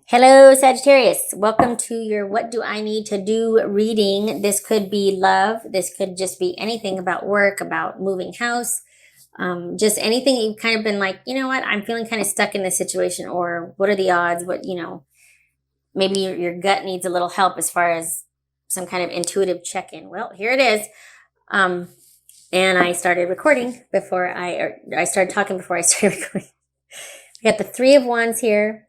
Hello, Sagittarius. Welcome to your What Do I Need to Do reading. This could be love. This could just be anything about work, about moving house, just anything you've kind of been like, you know what, I'm feeling kind of stuck in this situation, or what are the odds? Maybe your gut needs a little help as far as some kind of intuitive check in. Well, here it is. Um, and I started recording I started talking before I started recording. We got the Three of Wands here.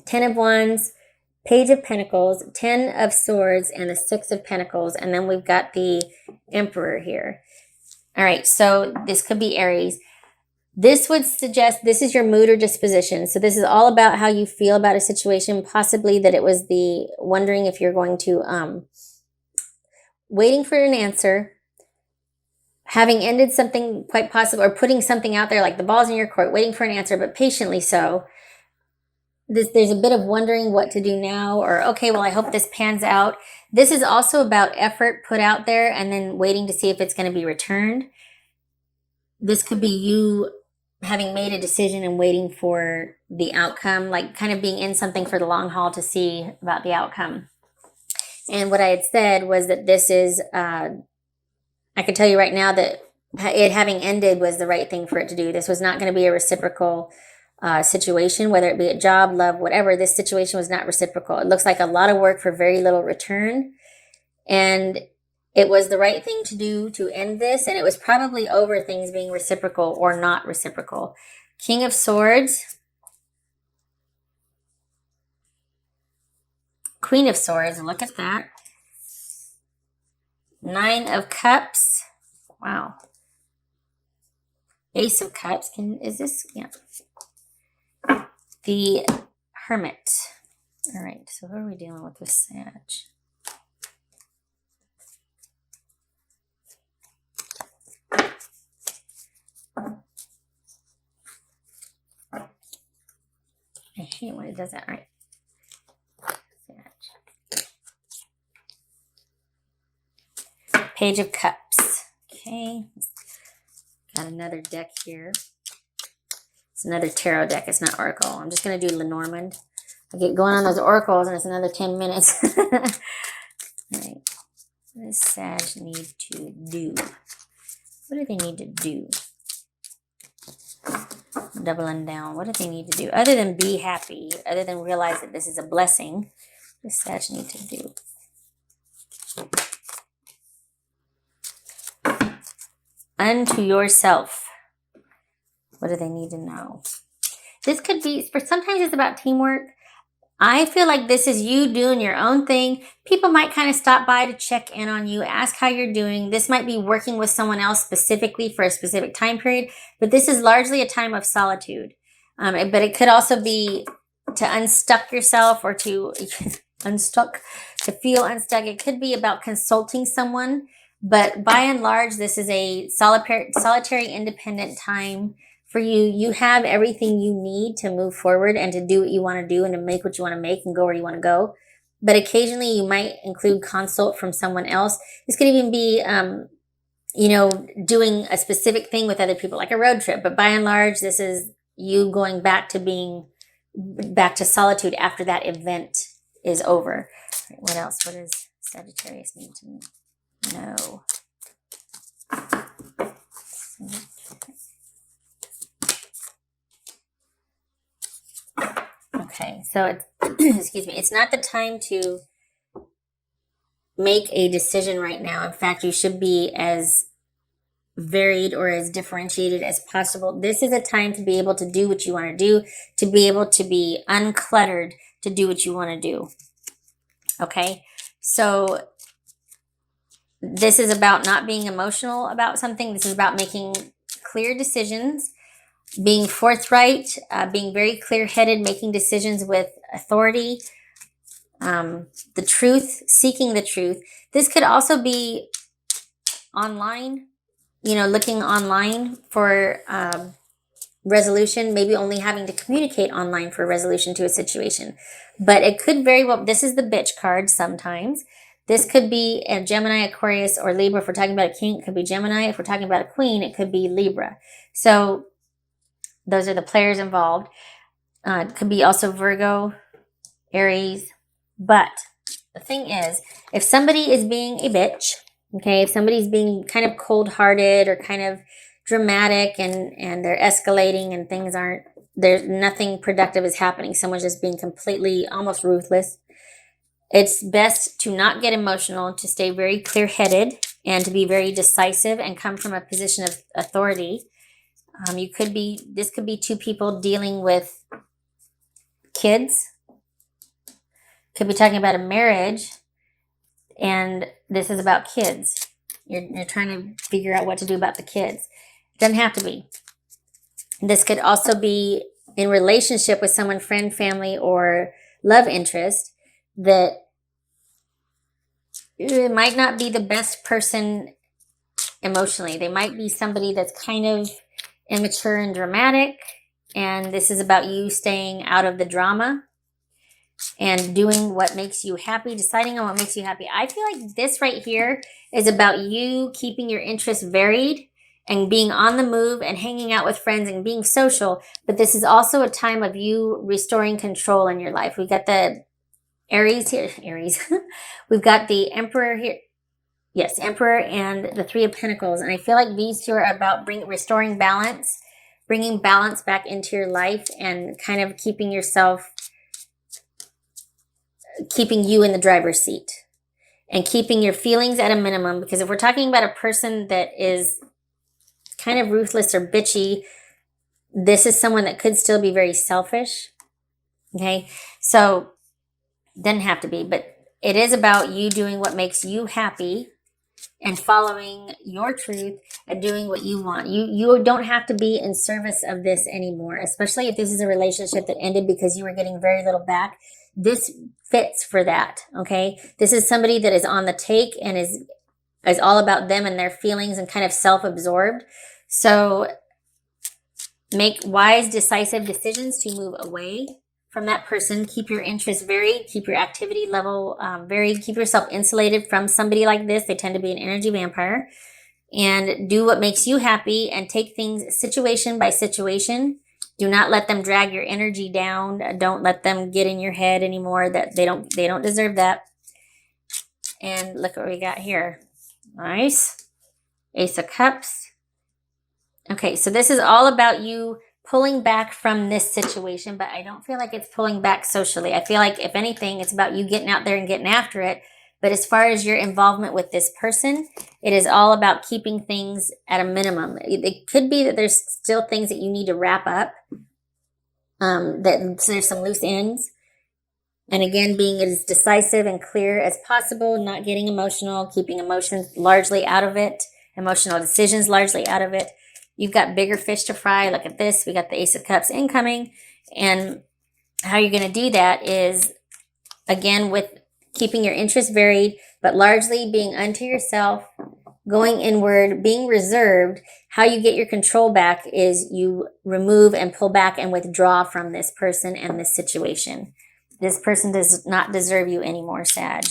10 of Wands, Page of Pentacles, 10 of Swords, and the 6 of Pentacles. And then we've got the Emperor here. All right, so this could be Aries. This would suggest this is your mood or disposition. So this is all about how you feel about a situation, possibly that it was the wondering if you're going to, waiting for an answer, having ended something quite possible, or putting something out there like the ball's in your court, waiting for an answer, but patiently so. There's a bit of wondering what to do now, or okay, well, I hope this pans out. This is also about effort put out there and then waiting to see if it's going to be returned. This could be you having made a decision and waiting for the outcome, like kind of being in something for the long haul to see about the outcome. And what I had said was that this is, I can tell you right now that it having ended was the right thing for it to do. This was not going to be a reciprocal situation, whether it be a job, love, whatever. This situation was not reciprocal. It looks like a lot of work for very little return. And it was the right thing to do to end this. And it was probably over things being reciprocal or not reciprocal. King of Swords. Queen of Swords. Look at that. 9 of Cups. Wow. Ace of Cups. Is this? Yeah. The Hermit. All right, so who are we dealing with Sag? I hate when it does that. All right. Sag. Page of Cups. Okay. Got another deck here. It's another tarot deck. It's not Oracle. I'm just going to do Lenormand. I get going on those oracles and it's another 10 minutes. All right. What does Sag need to do? What do they need to do? Doubling down. What do they need to do? Other than be happy, other than realize that this is a blessing, what does Sag need to do? Unto yourself. What do they need to know? This could be, for sometimes it's about teamwork. I feel like this is you doing your own thing. People might kind of stop by to check in on you, ask how you're doing. This might be working with someone else specifically for a specific time period, but this is largely a time of solitude. But it could also be to unstuck yourself, or to to feel unstuck. It could be about consulting someone, but by and large, this is a solitary independent time for you. You have everything you need to move forward and to do what you want to do and to make what you want to make and go where you want to go. But occasionally you might include consult from someone else. This could even be, doing a specific thing with other people, like a road trip. But by and large, this is you going back to solitude after that event is over. Right, what else? What does Sagittarius need to know? Okay, so it's, excuse me, it's not the time to make a decision right now. In fact, you should be as varied or as differentiated as possible. This is a time to be able to do what you want to do, to be able to be uncluttered, to do what you want to do. Okay, so this is about not being emotional about something. This is about making clear decisions, being forthright, being very clear-headed, making decisions with authority, the truth, seeking the truth. This could also be online, looking online for resolution, maybe only having to communicate online for resolution to a situation. But it could very well, this is the bitch card sometimes. This could be a Gemini, Aquarius, or Libra. If we're talking about a king, it could be Gemini. If we're talking about a queen, it could be Libra. So those are the players involved. It could be also Virgo, Aries. But the thing is, if somebody is being a bitch, okay, if somebody's being kind of cold-hearted or kind of dramatic and they're escalating and things aren't, there's nothing productive is happening. Someone's just being completely almost ruthless. It's best to not get emotional, to stay very clear-headed and to be very decisive and come from a position of authority. This could be two people dealing with kids. Could be talking about a marriage, and this is about kids. You're trying to figure out what to do about the kids. It doesn't have to be. This could also be in relationship with someone, friend, family, or love interest, that it might not be the best person emotionally. They might be somebody that's kind of immature and dramatic, and this is about you staying out of the drama and doing what makes you happy, deciding on what makes you happy. I feel like this right here is about you keeping your interests varied and being on the move and hanging out with friends and being social. But this is also a time of you restoring control in your life. We've got the Aries here. Aries. We've got the Emperor here. Yes, Emperor and the Three of Pentacles. And I feel like these two are about restoring balance, bringing balance back into your life and kind of keeping you in the driver's seat and keeping your feelings at a minimum. Because if we're talking about a person that is kind of ruthless or bitchy, this is someone that could still be very selfish. Okay, so doesn't have to be, but it is about you doing what makes you happy and following your truth and doing what you want. You don't have to be in service of this anymore, especially if this is a relationship that ended because you were getting very little back. This fits for that, okay? This is somebody that is on the take and is all about them and their feelings and kind of self-absorbed. So make wise, decisive decisions to move away from that person. Keep your interests varied, keep your activity level varied, keep yourself insulated from somebody like this. They tend to be an energy vampire. And do what makes you happy and take things situation by situation. Do not let them drag your energy down. Don't let them get in your head anymore. That they don't deserve that. And look what we got here. Nice. Ace of Cups. Okay, so this is all about you pulling back from this situation, but I don't feel like it's pulling back socially. I feel like, if anything, it's about you getting out there and getting after it. But as far as your involvement with this person, it is all about keeping things at a minimum. It could be that there's still things that you need to wrap up, so there's some loose ends. And again, being as decisive and clear as possible, not getting emotional, keeping emotions largely out of it, emotional decisions largely out of it. You've got bigger fish to fry. Look at this. We got the Ace of Cups incoming. And how you're going to do that is, again, with keeping your interests varied, but largely being unto yourself, going inward, being reserved. How you get your control back is you remove and pull back and withdraw from this person and this situation. This person does not deserve you anymore, Sag.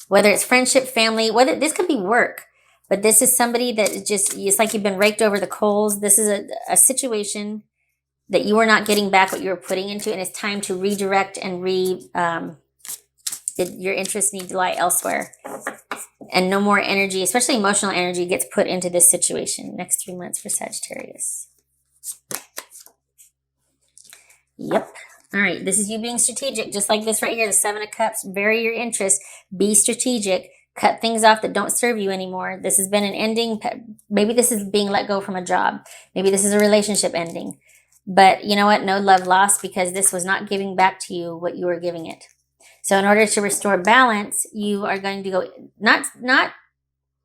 Whether it's friendship, family, whether this could be work, but this is somebody that is just, it's like you've been raked over the coals. This is a situation that you are not getting back what you were putting into, and it's time to redirect and your interests need to lie elsewhere. And no more energy, especially emotional energy, gets put into this situation. Next 3 months for Sagittarius. Yep. All right. This is you being strategic, just like this right here, the Seven of Cups. Vary your interests. Be strategic. Cut things off that don't serve you anymore. This has been an ending. Maybe this is being let go from a job. Maybe this is a relationship ending. But you know what? No love lost, because this was not giving back to you what you were giving it. So in order to restore balance, you are going to go not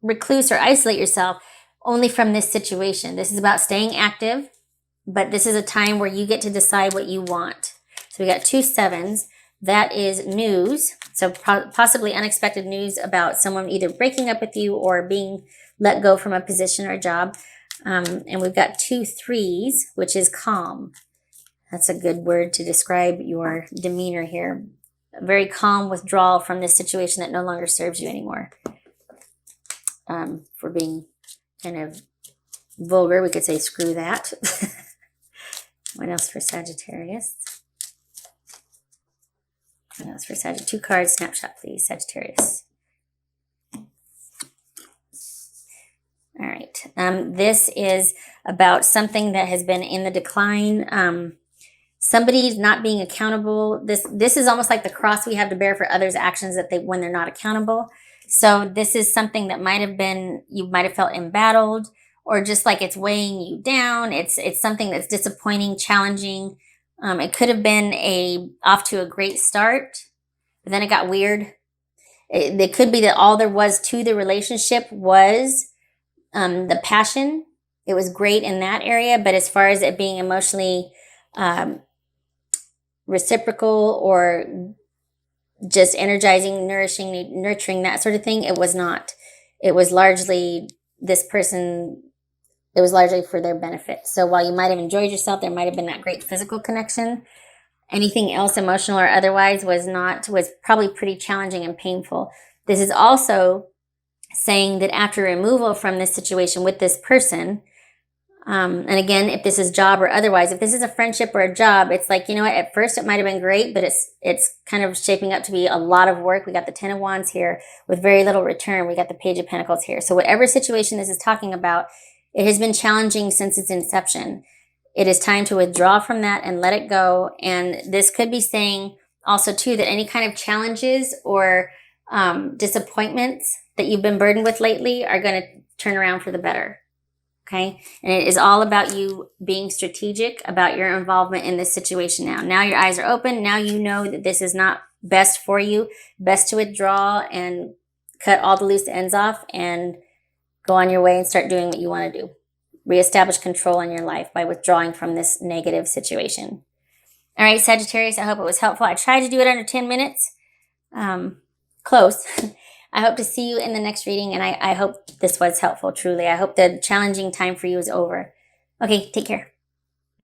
recluse or isolate yourself only from this situation. This is about staying active, but this is a time where you get to decide what you want. So we got 2 sevens. That is news. So possibly unexpected news about someone either breaking up with you or being let go from a position or a job. And we've got 2 threes, which is calm. That's a good word to describe your demeanor here. A very calm withdrawal from this situation that no longer serves you anymore. For being kind of vulgar, we could say screw that. What else for Sagittarius? That's for Sagittarius. 2 cards, snapshot, please, Sagittarius. All right. This is about something that has been in the decline. Somebody's not being accountable. This is almost like the cross we have to bear for others' actions when they're not accountable. So this is something that might have been, you might have felt embattled, or just like it's weighing you down. It's something that's disappointing, challenging. It could have been off to a great start, but then it got weird. It could be that all there was to the relationship was the passion. It was great in that area, but as far as it being emotionally reciprocal or just energizing, nourishing, nurturing, that sort of thing, it was not. It was largely it was largely for their benefit. So while you might have enjoyed yourself, there might have been that great physical connection. Anything else, emotional or otherwise, was probably pretty challenging and painful. This is also saying that after removal from this situation with this person, and again, if this is job or otherwise, if this is a friendship or a job, it's like, you know what, at first it might have been great, but it's kind of shaping up to be a lot of work. We got the 10 of Wands here with very little return. We got the Page of Pentacles here. So whatever situation this is talking about, it has been challenging since its inception. It is time to withdraw from that and let it go. And this could be saying also too that any kind of challenges or disappointments that you've been burdened with lately are going to turn around for the better. Okay. And it is all about you being strategic about your involvement in this situation now. Now your eyes are open. Now you know that this is not best for you. Best to withdraw and cut all the loose ends off and go on your way and start doing what you want to do. Reestablish control in your life by withdrawing from this negative situation. All right, Sagittarius, I hope it was helpful. I tried to do it under 10 minutes. Close. I hope to see you in the next reading, and I hope this was helpful, truly. I hope the challenging time for you is over. Okay, take care.